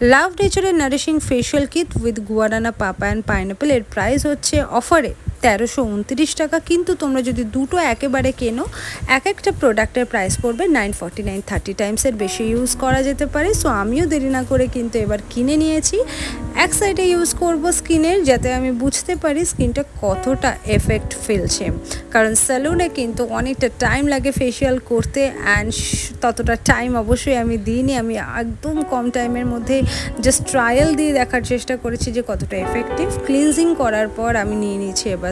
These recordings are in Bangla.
লাভ নেচারের nourishing facial kit with guarana papaya and pineapple এর প্রাইস হচ্ছে অফারে 1329 টাকা, কিন্তু তোমরা যদি দুটো একেবারে কেনো এক একটা প্রোডাক্টের প্রাইস পড়বে 949। 30 টাইমসের বেশি ইউজ করা যেতে পারে। সো আমিও দেরি না করে কিন্তু এবার কিনে নিয়েছি। এক সাইডে ইউজ করব স্কিনের, যাতে আমি বুঝতে পারি স্কিনটা কতটা এফেক্ট ফেলছে, কারণ স্যালুনে কিন্তু অনেকটা টাইম লাগে ফেশিয়াল করতে, অ্যান্ড ততটা টাইম অবশ্যই আমি দিইনি। আমি একদম কম টাইমের মধ্যে জাস্ট ট্রায়াল দিয়ে দেখার চেষ্টা করেছি যে কতটা এফেক্টিভ। ক্লিনজিং করার পর আমি নিয়ে নিয়েছি এবার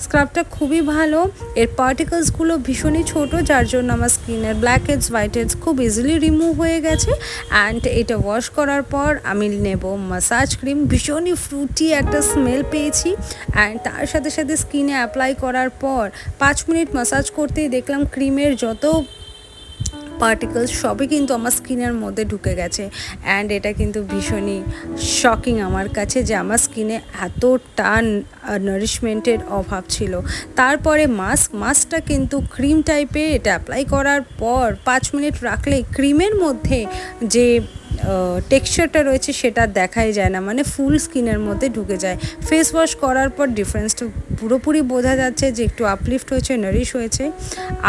স্ক্রাবটা খুবই ভালো। এর পার্টিকলসগুলো ভীষণই ছোট, যার জন্য আমার স্কিনের ব্ল্যাক হেডস হোয়াইট হেডস খুব ইজিলি রিমুভ হয়ে গেছে। অ্যান্ড এটা ওয়াশ করার পর আমি নেব মাসাজ ক্রিম। ভীষণই ফ্রুটি একটা স্মেল পেয়েছি, অ্যান্ড তার সাথে সাথে স্কিনে অ্যাপ্লাই করার পর 5 মিনিট মাসাজ করতেই দেখলাম ক্রিমের যত পার্টিকলস সবই কিন্তু আমার স্কিনের মধ্যে ঢুকে গেছে। অ্যান্ড এটা কিন্তু ভীষণই শকিং আমার কাছে যে আমার স্কিনে এতটা নারিশমেন্টের অভাব ছিল। তারপরে মাস্কটা কিন্তু ক্রিম টাইপের, এটা অ্যাপ্লাই করার পর 5 মিনিট রাখলেই ক্রিমের মধ্যে যে টেক্সচারটা রয়েছে সেটা দেখাই যায় না, মানে ফুল স্কিনের মধ্যে ঢুকে যায়। ফেস ওয়াশ করার পর ডিফারেন্সটা পুরোপুরি বোঝা যাচ্ছে যে একটু আপলিফ্ট হয়েছে, নারিশ হয়েছে।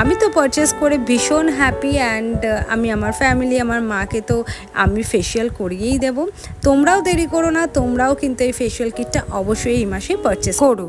আমি তো পারচেস করে ভীষণ হ্যাপি, অ্যান্ড আমি আমার ফ্যামিলি, আমার মাকে তো আমি ফেশিয়াল করিয়েই দেবো। তোমরাও দেরি করো না, তোমরাও কিন্তু এই ফেশিয়াল কিটটা অবশ্যই এই মাসে পারচেস করো।